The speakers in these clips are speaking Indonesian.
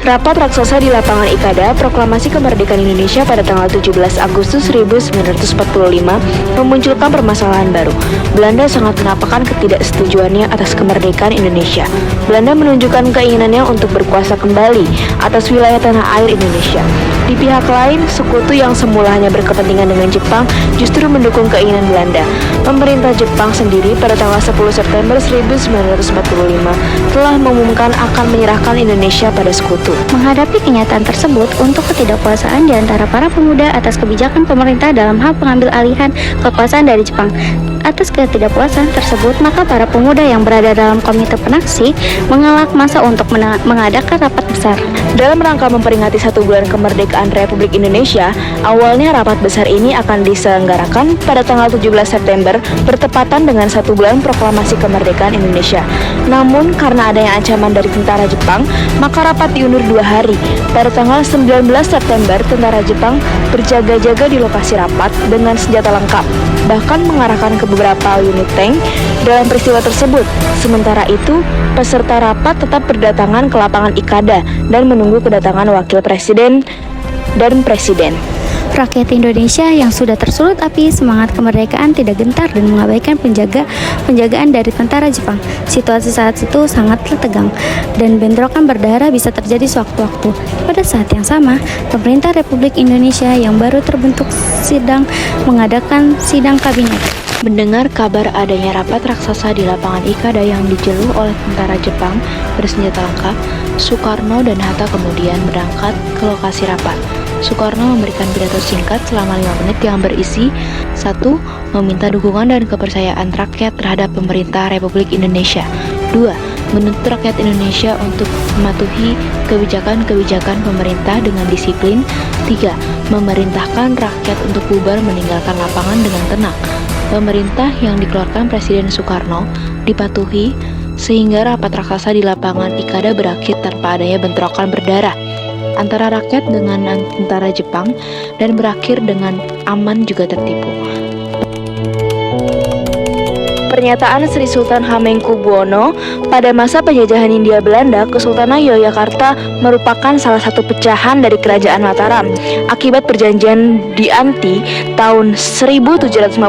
Rapat raksasa di lapangan Ikada, proklamasi kemerdekaan Indonesia pada tanggal 17 Agustus 1945 memunculkan permasalahan baru. Belanda sangat menampakkan ketidaksetujuannya atas kemerdekaan Indonesia. Belanda menunjukkan keinginannya untuk berkuasa kembali atas wilayah tanah air Indonesia. Di pihak lain, sekutu yang semula hanya berkepentingan dengan Jepang justru mendukung keinginan Belanda. Pemerintah Jepang sendiri pada tanggal 10 September 1945 telah mengumumkan akan menyerahkan Indonesia pada sekutu. Menghadapi kenyataan tersebut, untuk ketidakpuasaan di antara para pemuda atas kebijakan pemerintah dalam hal pengambil alihan kekuasaan dari Jepang. Atas ketidakpuasan tersebut, maka para pemuda yang berada dalam komite penaksi mengelak masa untuk mengadakan rapat besar. Dalam rangka memperingati 1 bulan kemerdekaan Republik Indonesia, awalnya rapat besar ini akan diselenggarakan pada tanggal 17 September bertepatan dengan 1 bulan proklamasi kemerdekaan Indonesia. Namun, karena adanya ancaman dari tentara Jepang, maka rapat diundur 2 hari. Pada tanggal 19 September, tentara Jepang berjaga-jaga di lokasi rapat dengan senjata lengkap, bahkan mengarahkan ke beberapa unit tank dalam peristiwa tersebut. Sementara itu, peserta rapat tetap berdatangan ke lapangan Ikada dan menunggu kedatangan wakil presiden dan presiden. Rakyat Indonesia yang sudah tersulut api semangat kemerdekaan tidak gentar dan mengabaikan penjagaan dari tentara Jepang. Situasi saat itu sangatlah tegang dan bentrokan berdarah bisa terjadi sewaktu-waktu. Pada saat yang sama, pemerintah Republik Indonesia yang baru terbentuk sedang mengadakan sidang kabinet. Mendengar kabar adanya rapat raksasa di lapangan Ikada yang dijeluh oleh tentara Jepang bersenjata lengkap, Soekarno dan Hatta kemudian berangkat ke lokasi rapat. Soekarno memberikan pidato singkat selama 5 menit yang berisi 1. Meminta dukungan dan kepercayaan rakyat terhadap pemerintah Republik Indonesia. 2. Menuntut rakyat Indonesia untuk mematuhi kebijakan-kebijakan pemerintah dengan disiplin. 3. Memerintahkan rakyat untuk bubar meninggalkan lapangan dengan tenang. Pemerintah yang dikeluarkan Presiden Soekarno dipatuhi sehingga rapat raksasa di lapangan Ikada berakhir tanpa adanya bentrokan berdarah antara rakyat dengan tentara Jepang dan berakhir dengan aman juga tertipu. Pernyataan Sri Sultan Hamengkubuwono pada masa penjajahan Hindia Belanda, Kesultanan Yogyakarta merupakan salah satu pecahan dari Kerajaan Mataram akibat perjanjian di Anti tahun 1755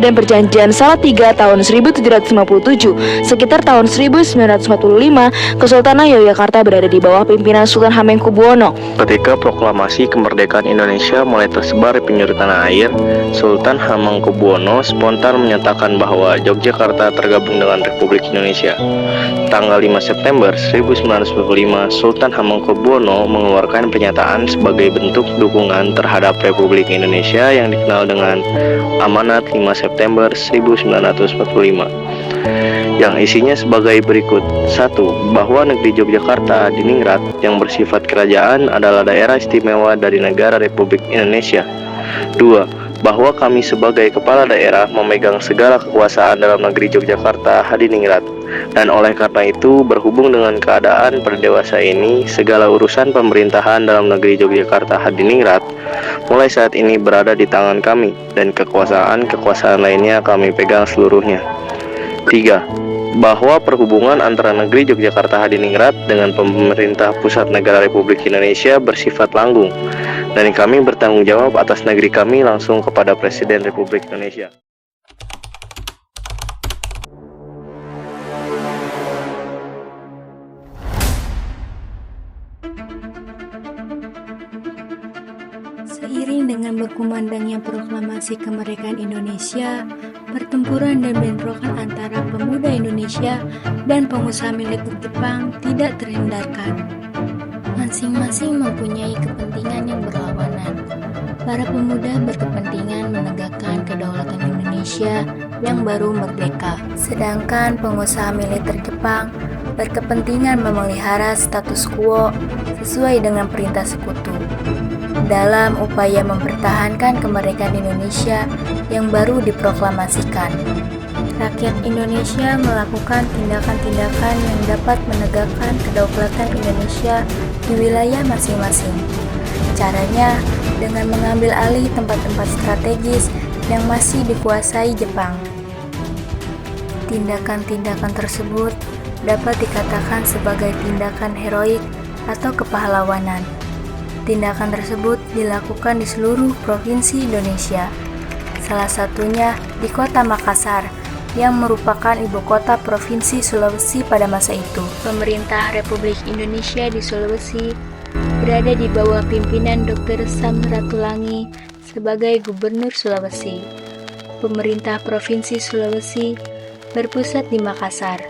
dan perjanjian Salatiga tahun 1757. Sekitar tahun 1945, Kesultanan Yogyakarta berada di bawah pimpinan Sultan Hamengkubuwono. Ketika proklamasi kemerdekaan Indonesia mulai tersebar di penjuru tanah air, Sultan Hamengkubuwono spontan menyatakan bahwa Yogyakarta tergabung dengan Republik Indonesia. Tanggal 5 September 1945, Sultan Hamengkubuwono mengeluarkan pernyataan sebagai bentuk dukungan terhadap Republik Indonesia yang dikenal dengan Amanat 5 September 1945, yang isinya sebagai berikut. 1. Bahwa negeri Yogyakarta, Diningrat, yang bersifat kerajaan adalah daerah istimewa dari negara Republik Indonesia. 2. Bahwa kami sebagai kepala daerah memegang segala kekuasaan dalam negeri Yogyakarta Hadiningrat, dan oleh karena itu berhubung dengan keadaan pada dewasa ini, segala urusan pemerintahan dalam negeri Yogyakarta Hadiningrat mulai saat ini berada di tangan kami, dan kekuasaan lainnya kami pegang seluruhnya. 3. Bahwa perhubungan antara negeri Yogyakarta Hadiningrat dengan pemerintah pusat negara Republik Indonesia bersifat langgung, dan kami bertanggung jawab atas negeri kami langsung kepada Presiden Republik Indonesia. Seiring dengan berkumandangnya proklamasi kemerdekaan Indonesia, pertempuran dan bentrokan antara pemuda Indonesia dan pengusaha militer Jepang tidak terhindarkan. Masing-masing mempunyai kepentingan yang berlawanan. Para pemuda berkepentingan menegakkan kedaulatan Indonesia yang baru merdeka, sedangkan pengusaha militer Jepang berkepentingan memelihara status quo sesuai dengan perintah sekutu. Dalam upaya mempertahankan kemerdekaan Indonesia yang baru diproklamasikan, rakyat Indonesia melakukan tindakan-tindakan yang dapat menegakkan kedaulatan Indonesia di wilayah masing-masing. Caranya dengan mengambil alih tempat-tempat strategis yang masih dikuasai Jepang. Tindakan-tindakan tersebut dapat dikatakan sebagai tindakan heroik atau kepahlawanan. Tindakan tersebut dilakukan di seluruh provinsi Indonesia, salah satunya di kota Makassar, yang merupakan ibu kota Provinsi Sulawesi pada masa itu. Pemerintah Republik Indonesia di Sulawesi berada di bawah pimpinan Dr. Samratulangi sebagai Gubernur Sulawesi. Pemerintah Provinsi Sulawesi berpusat di Makassar.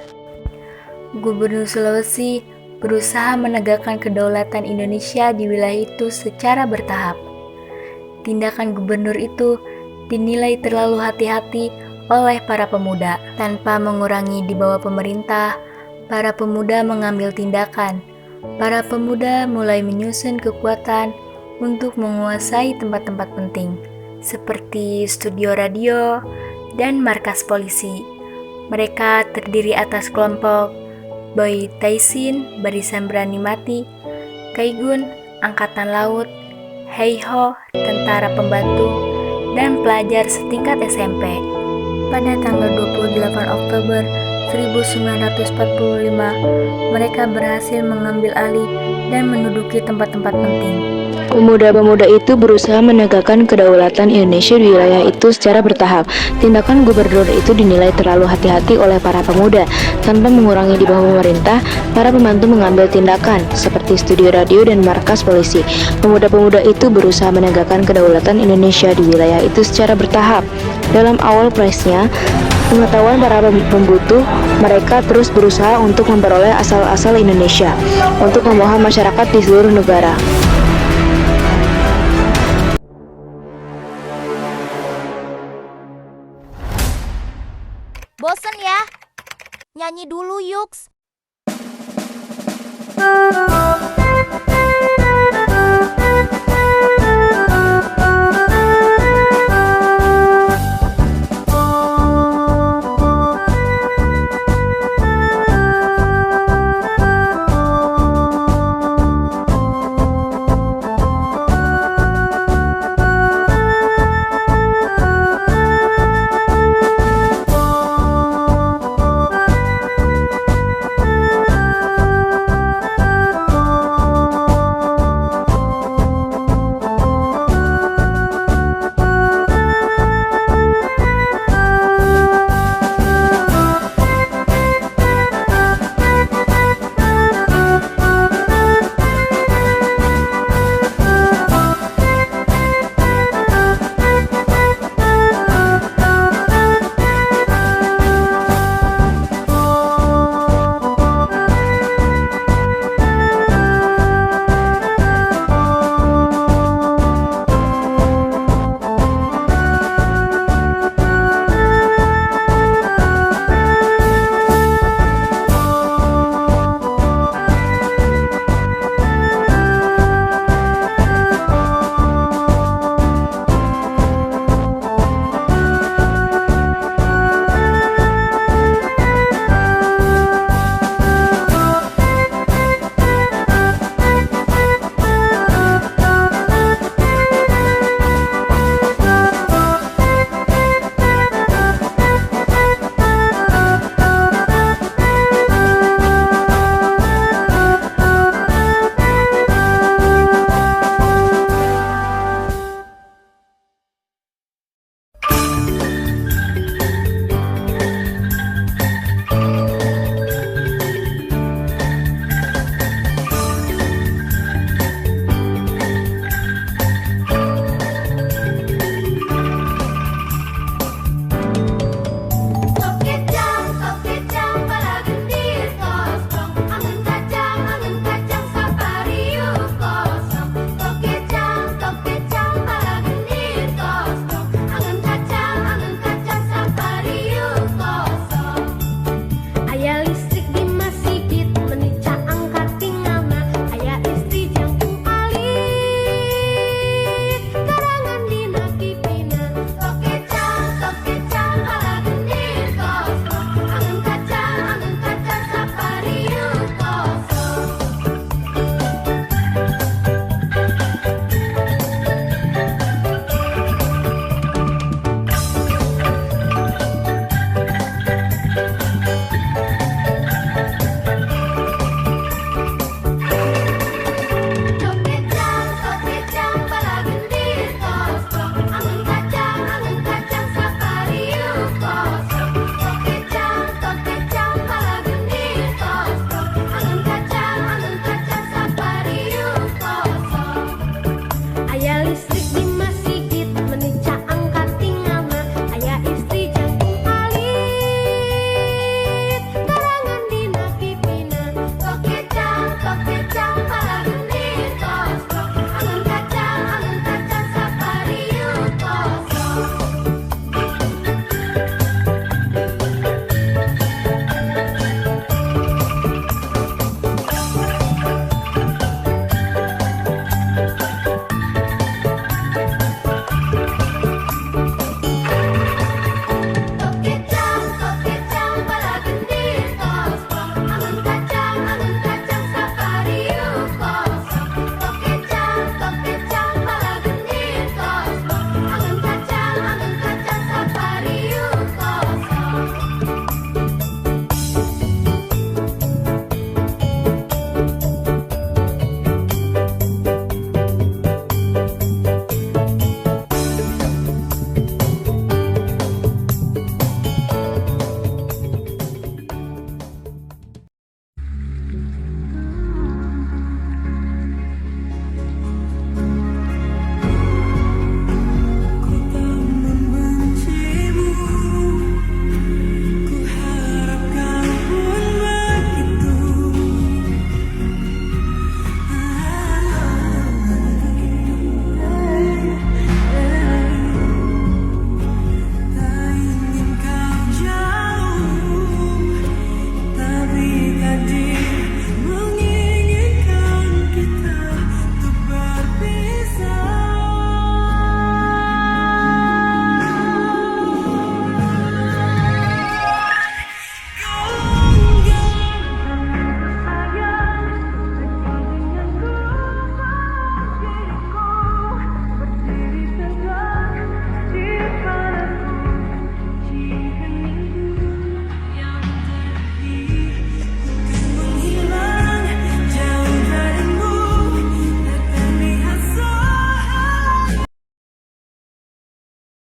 Gubernur Sulawesi berusaha menegakkan kedaulatan Indonesia di wilayah itu secara bertahap. Tindakan gubernur itu dinilai terlalu hati-hati oleh para pemuda. Tanpa mengurangi di bawah pemerintah, para pemuda mengambil tindakan. Para pemuda mulai menyusun kekuatan untuk menguasai tempat-tempat penting, seperti studio radio dan markas polisi. Mereka terdiri atas kelompok Boy Taisin, Barisan Berani Mati, Kaigun, Angkatan Laut, Heiho, Tentara Pembantu, dan pelajar setingkat SMP. Pada tanggal 28 Oktober 1945, mereka berhasil mengambil alih dan menduduki tempat-tempat penting. Pemuda-pemuda itu berusaha menegakkan kedaulatan Indonesia di wilayah itu secara bertahap. Tindakan gubernur itu dinilai terlalu hati-hati oleh para pemuda. Tanpa mengurangi di bawah pemerintah, para pembantu mengambil tindakan, seperti studio radio dan markas polisi. Pemuda-pemuda itu berusaha menegakkan kedaulatan Indonesia di wilayah itu secara bertahap. Dalam awal presnya, pengetahuan para pembutuh, mereka terus berusaha untuk memperoleh asal-asal Indonesia, untuk membawa masyarakat di seluruh negara. Bosen ya? Nyanyi dulu, Yuks.